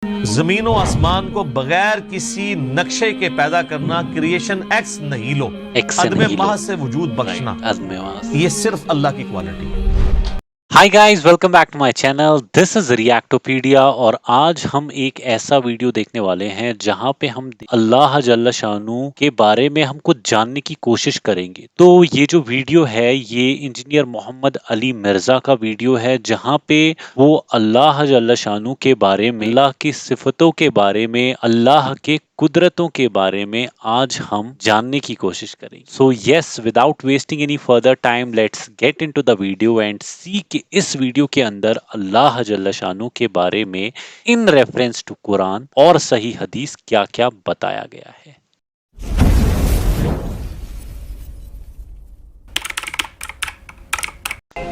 زمین و آسمان کو بغیر کسی نقشے کے پیدا کرنا کریشن ایکس نہیں لو، عدم محض سے وجود بخشنا، یہ صرف اللہ کی کوالٹی ہے۔ Hi guys, welcome back to my channel, this is Reactopedia, اور آج ہم ایک ایسا ویڈیو دیکھنے والے ہیں جہاں پہ ہم اللہ جل شانہ کے بارے میں ہم کو جاننے کی کوشش کریں گے۔ تو یہ جو ویڈیو ہے یہ انجینئر محمد علی مرزا کا ویڈیو ہے، جہاں پہ وہ اللہ جل شانہ کے بارے میں، اللہ کی صفتوں کے بارے میں، اللہ کے قدرتوں کے بارے میں آج ہم جاننے کی کوشش کریں گے۔ So yes, without wasting any further time, let's get into the video and see کہ اس ویڈیو کے اندر اللہ جل شانہ کے بارے میں ان ریفرنس ٹو قرآن اور صحیح حدیث کیا کیا بتایا گیا ہے۔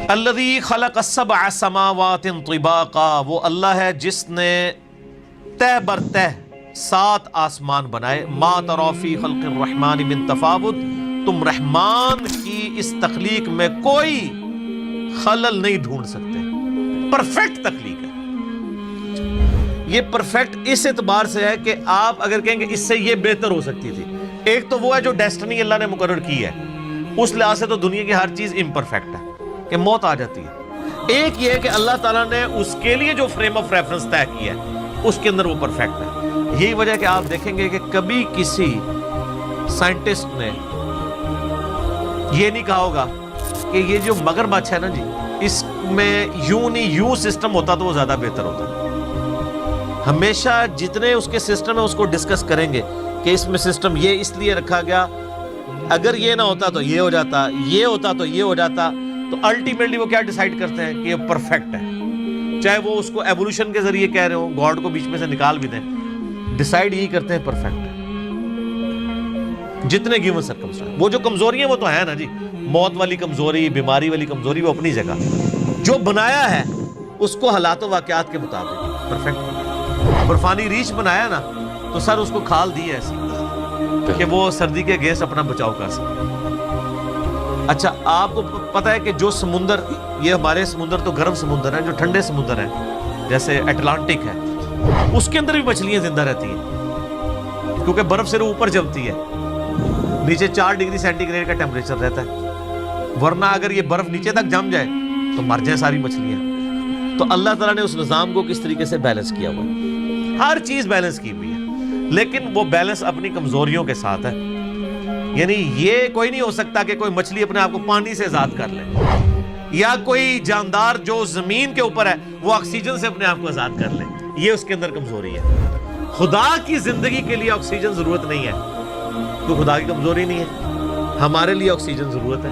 الذی خلق السبع سماوات طباقا، وہ اللہ ہے جس نے تہ بر تہ 7 آسمان بنائے۔ ما تری فی خلق الرحمن من تفاوت، تم رحمان کی اس تخلیق میں کوئی خلل نہیں ڈھونڈ سکتے، پرفیکٹ تخلیق ہے۔ یہ پرفیکٹ اس اعتبار سے ہے کہ آپ اگر کہیں گے اس سے یہ بہتر ہو سکتی تھی، ایک تو وہ ہے جو ڈیسٹنی اللہ نے مقرر کی ہے، اس لحاظ سے تو دنیا کی ہر چیز امپرفیکٹ ہے کہ موت آ جاتی ہے۔ ایک یہ ہے کہ اللہ تعالیٰ نے اس کے لیے جو فریم آف ریفرنس طے کیا ہے اس کے اندر وہ پرفیکٹ ہے۔ یہی وجہ ہے کہ آپ دیکھیں گے کہ کبھی کسی سائنٹسٹ نے یہ نہیں کہا ہوگا کہ یہ جو مگرمچھ ہے نا جی، اس میں یوں نہیں یوں سسٹم ہوتا تو وہ زیادہ بہتر ہوتا۔ ہمیشہ جتنے اس کے سسٹم ہیں اس کو ڈسکس کریں گے کہ اس میں سسٹم یہ اس لیے رکھا گیا، اگر یہ نہ ہوتا تو یہ ہو جاتا، یہ ہوتا تو یہ ہو جاتا۔ تو الٹیمیٹلی وہ کیا ڈیسائیڈ کرتے ہیں کہ یہ پرفیکٹ ہے، چاہے وہ اس کو ایوولوشن کے ذریعے کہہ رہے ہوں، گاڈ کو بیچ میں سے نکال بھی دیں، ڈیسائیڈ یہی کرتے ہیں پرفیکٹ ہے۔ جتنے گیون سرکمسٹانس، وہ جو کمزوری ہیں وہ تو ہے نا جی، موت والی کمزوری، بیماری والی کمزوری، وہ اپنی جگہ، جو بنایا ہے اس کو حالات و واقعات کے مطابق پرفیکٹ۔ برفانی ریچھ بنایا نا تو سر اس کو کھال دی ہے ایسی کہ وہ سردی کے گیس اپنا بچاؤ کر سکے۔ اچھا، آپ کو پتا ہے کہ جو سمندر، یہ ہمارے سمندر تو گرم سمندر ہیں، جو ٹھنڈے سمندر ہیں جیسے اٹلانٹک ہے، اس کے اندر بھی مچھلیاں زندہ رہتی ہیں کیونکہ برف سے اوپر جمتی ہے، نیچے 4 ڈگری سینٹی گریڈ کا ٹیمپریچر رہتا ہے، ورنہ اگر یہ برف نیچے تک جم جائے تو مر جائیں ساری مچھلیاں۔ تو اللہ تعالیٰ نے اس نظام کو کس طریقے سے بیلنس کیا ہوا ہے، ہر چیز بیلنس کی ہوئی ہے، لیکن وہ بیلنس اپنی کمزوریوں کے ساتھ ہے۔ یعنی یہ کوئی نہیں ہو سکتا کہ کوئی مچھلی اپنے آپ کو پانی سے آزاد کر لے، یا کوئی جاندار جو زمین کے اوپر ہے وہ آکسیجن سے اپنے آپ کو آزاد کر لے، یہ اس کے اندر کمزوری ہے۔ خدا کی زندگی کے لیے آکسیجن ضرورت نہیں ہے، تو خدا کی کمزوری نہیں ہے۔ ہمارے لیے آکسیجن ضرورت ہے،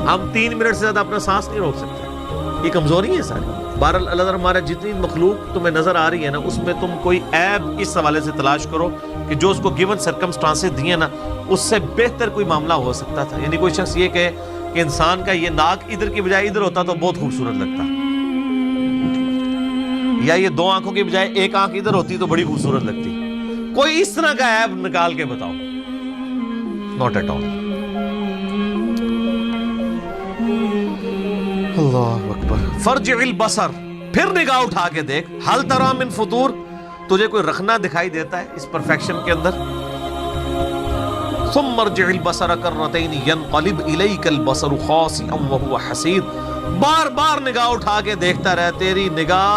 ہم 3 منٹ سے زیادہ اپنا سانس نہیں روک سکتے، یہ کمزوری ہے ساری۔ بہرحال اللہ تعالیٰ ہمارا جتنی مخلوق تمہیں نظر آ رہی ہے نا، اس میں تم کوئی عیب اس حوالے سے تلاش کرو کہ جو اس کو گیون سرکمسٹانسز دیے نا اس سے بہتر کوئی معاملہ ہو سکتا تھا۔ یعنی کوئی شخص یہ کہے کہ انسان کا یہ ناک ادھر کی بجائے ادھر ہوتا تو بہت خوبصورت لگتا، یا یہ 2 آنکھوں کی بجائے 1 آنکھ ادھر ہوتی تو بڑی خوبصورت لگتی۔ کوئی اس طرح کا عیب نکال کے بتاؤ، ناٹ ایٹ آل۔ اللہ اکبر۔ فرجع البصر، پھر نگاہ اٹھا کے دیکھ، ہل تری من فطور، تجھے کوئی رخنا دکھائی دیتا ہے اس پرفیکشن کے اندر؟ ثم ارجع البصر کرتین ينقلب الیک البصر خاسئا وهو حسیر، بار بار نگاہ اٹھا کے دیکھتا رہ، تیری نگاہ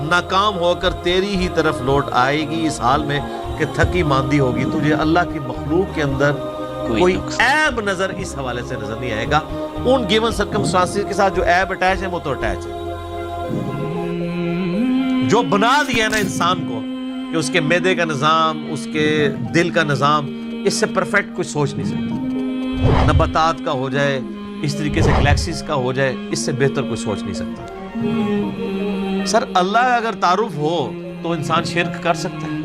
ناکام ہو کر تیری ہی طرف لوٹ آئے گی اس حال میں کہ تھکی ماندی ہوگی۔ تجھے اللہ کی مخلوق کے اندر کوئی عیب نظر اس حوالے سے نظر نہیں آئے گا۔ ان گیون سرکمسٹانسز کے ساتھ جو عیب اٹیچ ہے وہ تو اٹیچ ہے۔ جو بنا دیا ہے نا انسان کو کہ اس کے معدے کا نظام، اس کے دل کا نظام، اس سے پرفیکٹ کوئی سوچ نہیں سکتا۔ نباتات کا ہو جائے، اس طریقے سے گلیکسیز کا ہو جائے، اس سے بہتر کوئی سوچ نہیں سکتا۔ سر اللہ کا اگر تعارف ہو تو انسان شرک کر سکتا ہے؟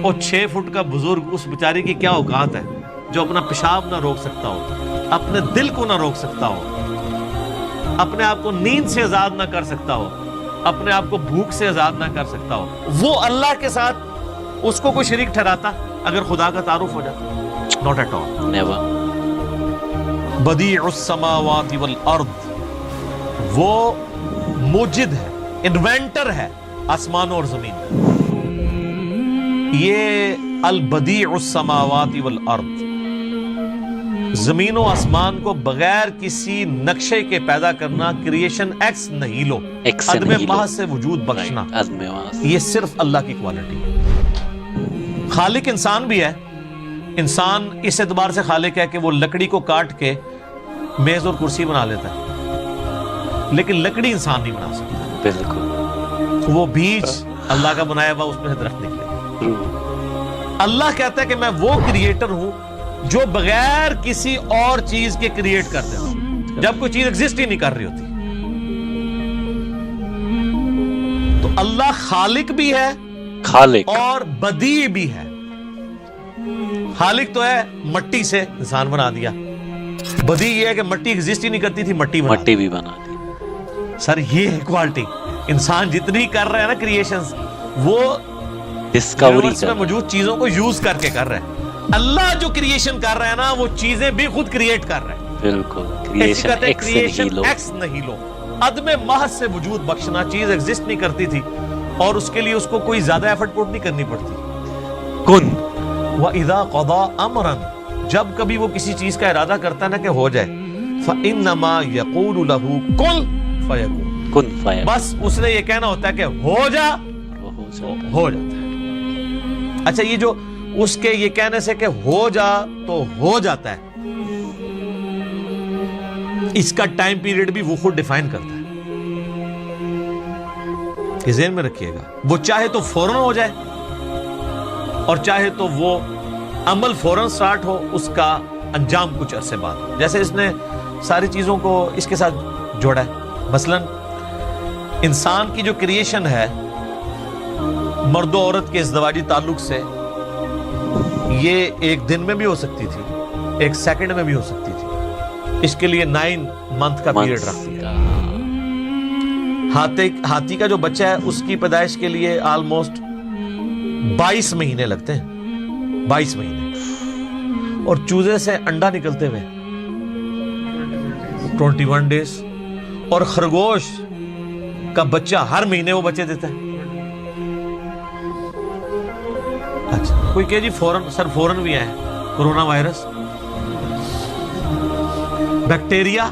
اور 6 فٹ کا بزرگ، اس بیچارے کی کیا اوقات ہے جو اپنا پیشاب نہ روک سکتا ہو، اپنے دل کو نہ روک سکتا ہو، اپنے آپ کو نیند سے آزاد نہ کر سکتا ہو، اپنے آپ کو بھوک سے آزاد نہ کر سکتا ہو، وہ اللہ کے ساتھ اس کو کوئی شریک ٹھہراتا اگر خدا کا تعارف ہو جاتا؟ Not at all, never. بدیع السماوات والارض، وہ موجد ہے، انوینٹر ہے آسمانوں اور زمین کا۔ یہ البدیع السماوات والارض، زمین و آسمان کو بغیر کسی نقشے کے پیدا کرنا، کریشن ایکس نہیں لو، عدم محض سے وجود بخشنا، یہ صرف اللہ کی کوالٹی ہے۔ خالق انسان بھی ہے، انسان اس اعتبار سے خالق ہے کہ وہ لکڑی کو کاٹ کے میز اور کرسی بنا لیتا ہے، لیکن لکڑی انسان نہیں بنا سکتا۔ بالکل، وہ بیج اللہ کا بنایا ہوا، اس میں سے درخت نکلے۔ اللہ کہتا ہے کہ میں وہ کریٹر ہوں جو بغیر کسی اور چیز کے کریٹ کر دیتا ہوں، جب کوئی چیز ایگزسٹ ہی نہیں کر رہی ہوتی۔ تو اللہ خالق بھی ہے، خالق اور بدیع بھی ہے۔ خالق تو ہے، مٹی سے انسان بنا دیا، بدیع یہ ہے کہ مٹی ایگزسٹ ہی نہیں کرتی تھی، مٹی بھی بنا دی۔ سر یہ ہے کوالٹی، انسان جتنی کر رہا ہے نا کریشنز، وہ ڈسکوری میں موجود چیزوں کو یوز کر کے کر رہا ہے۔ اللہ جو کریشن کر رہا ہے نا، وہ چیزیں بھی خود کریٹ کر رہے ہیں۔ بالکل، کریشن ایکس نہیں لو، عدم محض سے وجود بخشنا، چیز ایگزسٹ نہیں کرتی تھی اور اس کے لیے اس کو کوئی زیادہ ایفرٹ پٹ نہیں کرنی پڑتی۔ کن وَإِذَا قَضَى أَمْرًا، جب کبھی وہ کسی چیز کا ارادہ کرتا ہے نا کہ ہو جائے، فَإِنَّمَا يَقُولُ لَهُ كُن فَيَكُونُ، کن فَيَكُونُ، بس اس نے یہ کہنا ہوتا ہے کہ ہو جا، ہو جاتا ہے۔ اچھا، یہ جو اس کے یہ کہنے سے کہ ہو جا تو ہو جاتا ہے، اس کا ٹائم پیریڈ بھی وہ خود ڈیفائن کرتا ہے، کہ ذہن میں رکھیے گا۔ وہ چاہے تو فوراً ہو جائے اور چاہے تو وہ عمل فوراً سٹارٹ ہو، اس کا انجام کچھ عرصے بعد۔ جیسے اس نے ساری چیزوں کو اس کے ساتھ جوڑا ہے۔ مثلا انسان کی جو کریشن ہے مرد و عورت کے ازدواجی تعلق سے، یہ ایک دن میں بھی ہو سکتی تھی، ایک سیکنڈ میں بھی ہو سکتی تھی، اس کے لیے 9 منتھ کا پیریڈ رکھ دیا۔ ہاتھی کا جو بچہ ہے اس کی پیدائش کے لیے آلموسٹ 22 مہینے لگتے ہیں، 22 مہینے، اور چوزے سے انڈا نکلتے ہوئے 21 ڈیز، اور خرگوش کا بچہ ہر مہینے وہ بچے دیتا ہے۔ اچھا، کوئی کہ جی فوراً، سر فوراً بھی آئے، کورونا وائرس، بیکٹیریا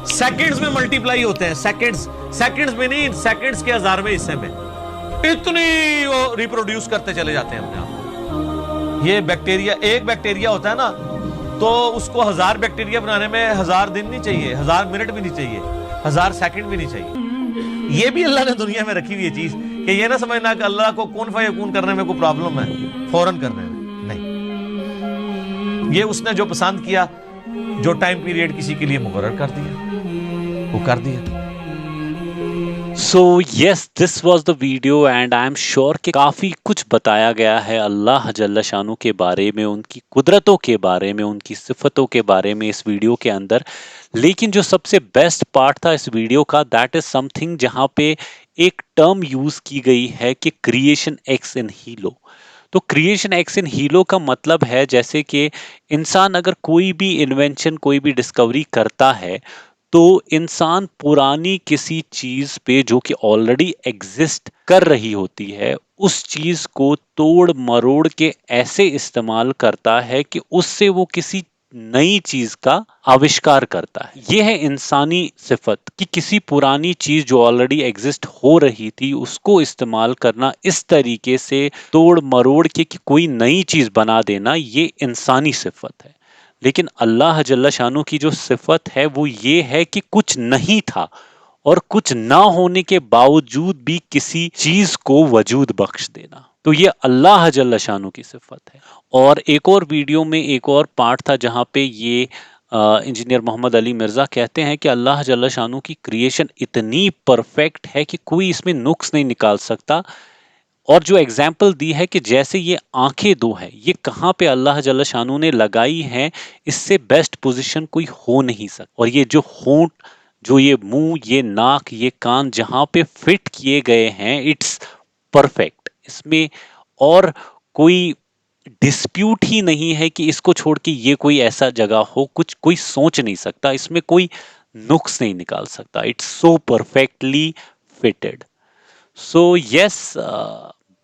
سیکنڈز میں ملٹیپلائی ہوتے ہیں، سیکنڈز میں نہیں، سیکنڈز کے 1000ویں حصے میں اتنی وہ ریپروڈیوس کرتے چلے جاتے ہیں اپنے آپ۔ یہ بیکٹیریا، ایک بیکٹیریا ہوتا ہے نا، تو اس کو 1000 بیکٹیریا بنانے میں 1000 دن نہیں چاہیے، 1000 منٹ بھی نہیں چاہیے، 1000 سیکنڈ بھی نہیں چاہیے۔ یہ بھی اللہ نے دنیا میں رکھی ہوئی ہے چیز، کہ یہ نہ سمجھنا کہ اللہ کو کون فیکون کرنے میں کوئی پرابلم ہے، فوراً کرنے میں نہیں۔ یہ اس نے جو پسند کیا، جو ٹائم پیریڈ کسی کے لیے مقرر کر دیا، وہ کر دیا۔ So yes, this was the video and I am sure کہ کافی کچھ بتایا گیا ہے اللہ جل شانہ کے بارے میں، ان کی قدرتوں کے بارے میں، ان کی صفتوں کے بارے میں اس ویڈیو کے اندر۔ لیکن جو سب سے بیسٹ پارٹ تھا اس ویڈیو کا، that is something جہاں پہ ایک ٹرم یوز کی گئی ہے کہ کریشن ایکس ان ہیلو۔ تو کریشن ایکس ان ہیلو کا مطلب ہے جیسے کہ انسان اگر کوئی بھی انوینشن، کوئی بھی ڈسکوری کرتا ہے، تو انسان پرانی کسی چیز پہ جو کہ آلریڈی ایگزسٹ کر رہی ہوتی ہے، اس چیز کو توڑ مروڑ کے ایسے استعمال کرتا ہے کہ اس سے وہ کسی نئی چیز کا آوشکار کرتا ہے۔ یہ ہے انسانی صفت کہ کسی پرانی چیز جو آلریڈی ایگزسٹ ہو رہی تھی اس کو استعمال کرنا، اس طریقے سے توڑ مروڑ کے کہ کوئی نئی چیز بنا دینا، یہ انسانی صفت ہے۔ لیکن اللہ جل شانہ کی جو صفت ہے وہ یہ ہے کہ کچھ نہیں تھا اور کچھ نہ ہونے کے باوجود بھی کسی چیز کو وجود بخش دینا، تو یہ اللہ جل شانہ کی صفت ہے۔ اور ایک اور ویڈیو میں ایک اور پارٹ تھا جہاں پہ یہ انجینئر محمد علی مرزا کہتے ہیں کہ اللہ جل شانہ کی کریشن اتنی پرفیکٹ ہے کہ کوئی اس میں نقص نہیں نکال سکتا۔ اور جو ایگزامپل دی ہے کہ جیسے یہ آنکھیں دو ہیں، یہ کہاں پہ اللہ جل شانہ نے لگائی ہیں، اس سے بیسٹ پوزیشن کوئی ہو نہیں سکتا۔ اور یہ جو ہونٹ، جو یہ منہ، یہ ناک، یہ کان جہاں پہ فٹ کیے گئے ہیں، اٹس پرفیکٹ۔ اس میں اور کوئی ڈسپیوٹ ہی نہیں ہے کہ اس کو چھوڑ کے یہ کوئی ایسا جگہ ہو، کچھ کوئی سوچ نہیں سکتا، اس میں کوئی نقص نہیں نکال سکتا۔ It's so perfectly fitted. So yes,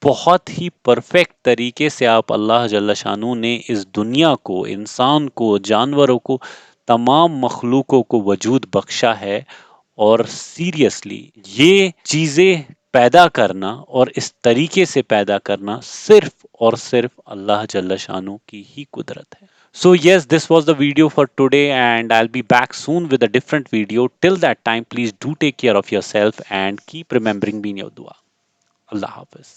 بہت ہی پرفیکٹ طریقے سے آپ اللہ جل شانو نے اس دنیا کو، انسان کو، جانوروں کو، تمام مخلوقوں کو وجود بخشا ہے، اور سیریسلی یہ چیزیں پیدا کرنا اور اس طریقے سے پیدا کرنا صرف اور صرف اللہ جل شانو کی ہی قدرت ہے. So yes, this was the video for today, and I'll be back soon with a different video. Till that time, please do take care of yourself and keep remembering me in your dua. Allah Hafiz.